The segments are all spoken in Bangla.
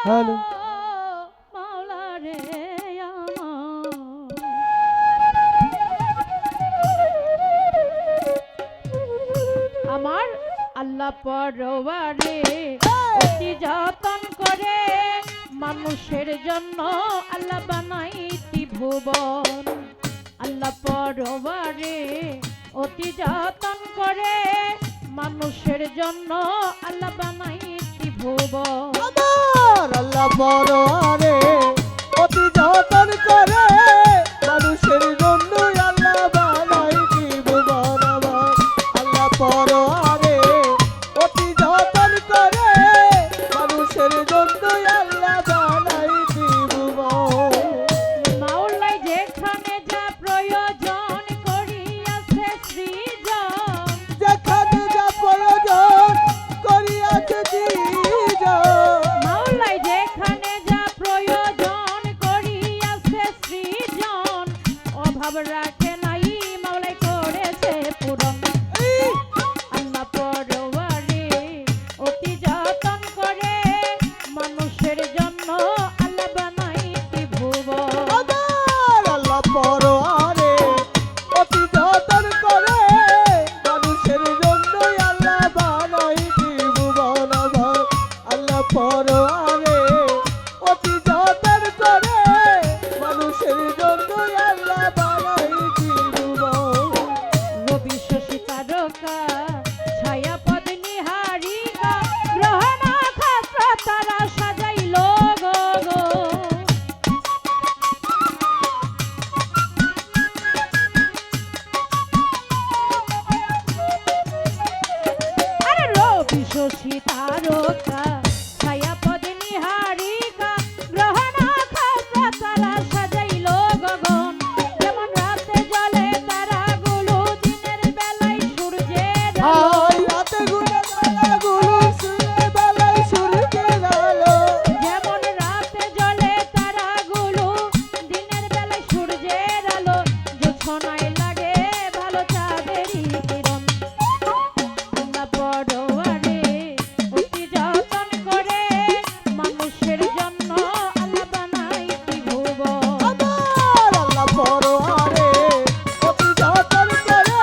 হ্যালো মাওলা রে আমার আল্লাহ পরওয়ারে অতি যতন করে মানুষের জন্য আল্লাহ বানাইতি ভুবন। আল্লাহ পরওয়ারে অতি যতন করে মানুষের জন্য আল্লাহ বানাইতি ভুবন। আমার আল্লাহ পরওয়ারে অতি যতন করে মানুষের জন্য আল্লাহ বানাইতি ভুবন। আমার আল্লাহ পরওয়ারে অতি যতন করে মানুষের জন্য আল্লাহ বানাইতি ভুবন। মাওলাই যেখানে যা প্রয়োজন করিয়াছে সৃজন, যেখানে যা প্রয়োজন করিয়াছে সৃজন। মাওলাই যেখানে যা প্রয়োজন করিয়াছে সৃজন, অভাব রাখে নাই মাওলাই করেছে পূরণ। আল্লাহ পরওয়ারে অতি যতন করে মানুষের জন্য আল্লাহ বানাইতি ভুবন। আমার আল্লাহ পরওয়ারে অতি যতন করে মানুষের জন্য আল্লাহ বানাইতি ভুবন। আমার আল্লাহ পরওয়ারে অতি যতন করে মানুষের জন্য আল্লাহ বানাইতি ভুবন। রবি শশী তারকা ছায়া পদ নিহারিকা গ্রহ নক্ষত্র তারা সাজাইল গো গো। আরে রবি শশী তারকা ছায়া পদ নিহারিকা গ্রহ নক্ষত্র তারা সাজাইল গগন। যেমন রাতে জ্বলে তারাগুলো দিনের বেলায় সূর্যের আলো, হাই রাতে গুনে তারাগুলো সূর্যের বেলায় সূর্যের আলো। যেমন রাতে জ্বলে তারাগুলো দিনের বেলায় সূর্যের আলো, জোছনায় লাগে ভালো চাঁদেরই কিরণ। আল্লাহ পরওয়ারে অতি যতন করে মানুষের জন্য আল্লাহ বানাইতি ভুবন। আমার আল্লাহ পরওয়ারে অতি যতন করে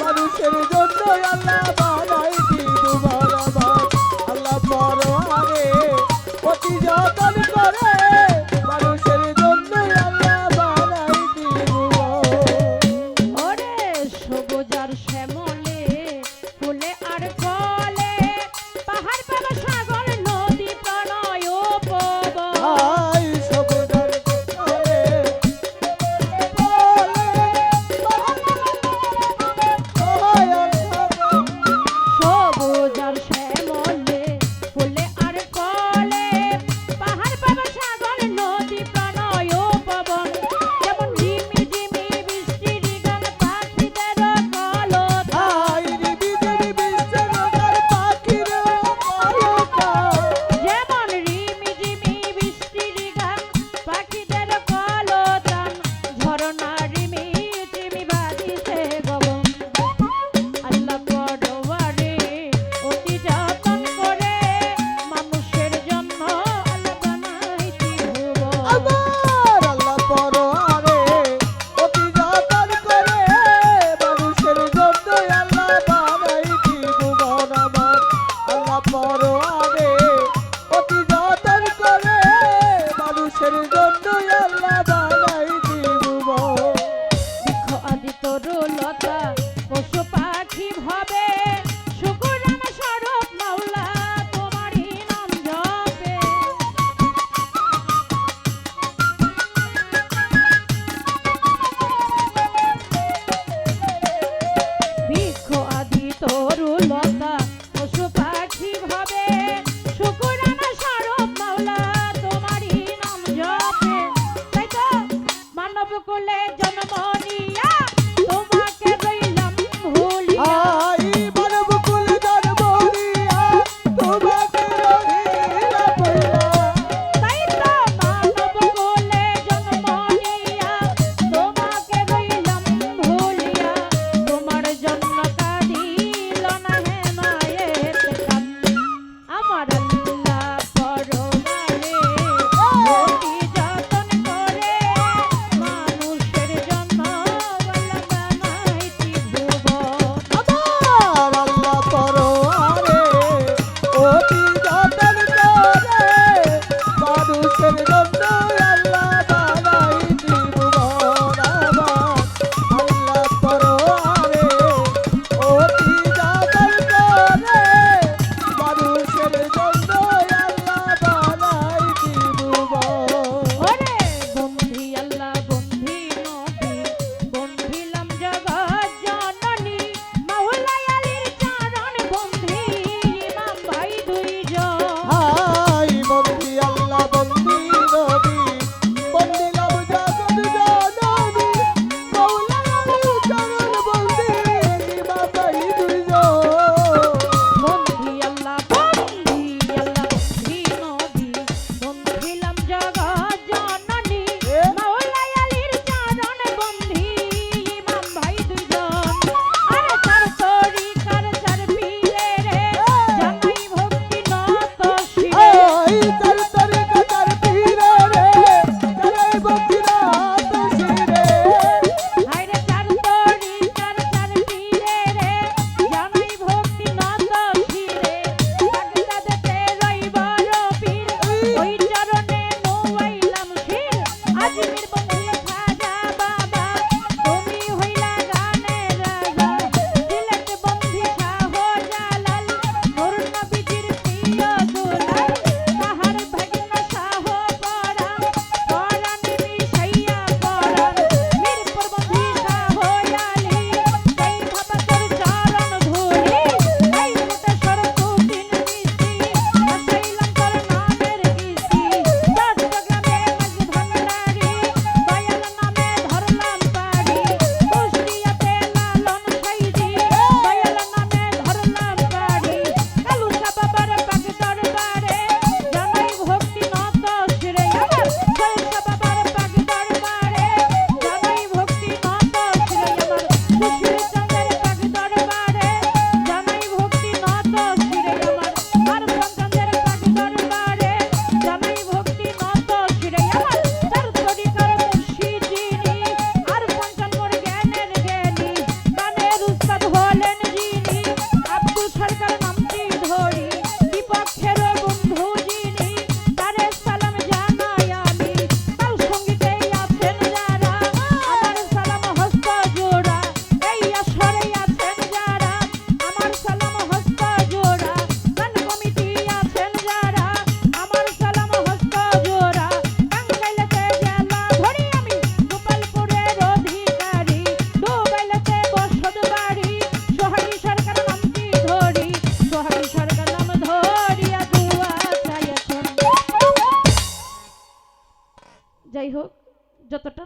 মানুষের জন্য আল্লাহ বানাইতি ভুবন। আমার আল্লাহ পরওয়ারে অতি যতন করে মানুষের জন্য আল্লাহ বানাইতি ভুবন। ওরে সবুজ আর শ্যামলে ফুলে আর ফলে পাহাড় পাবে সাগর নদী প্রণয় পবন। হাই সবুজার কোথায় সবুজ আর শ্যামলে ফুলে আর ফলে পাহাড় পাবে সাগর যতটা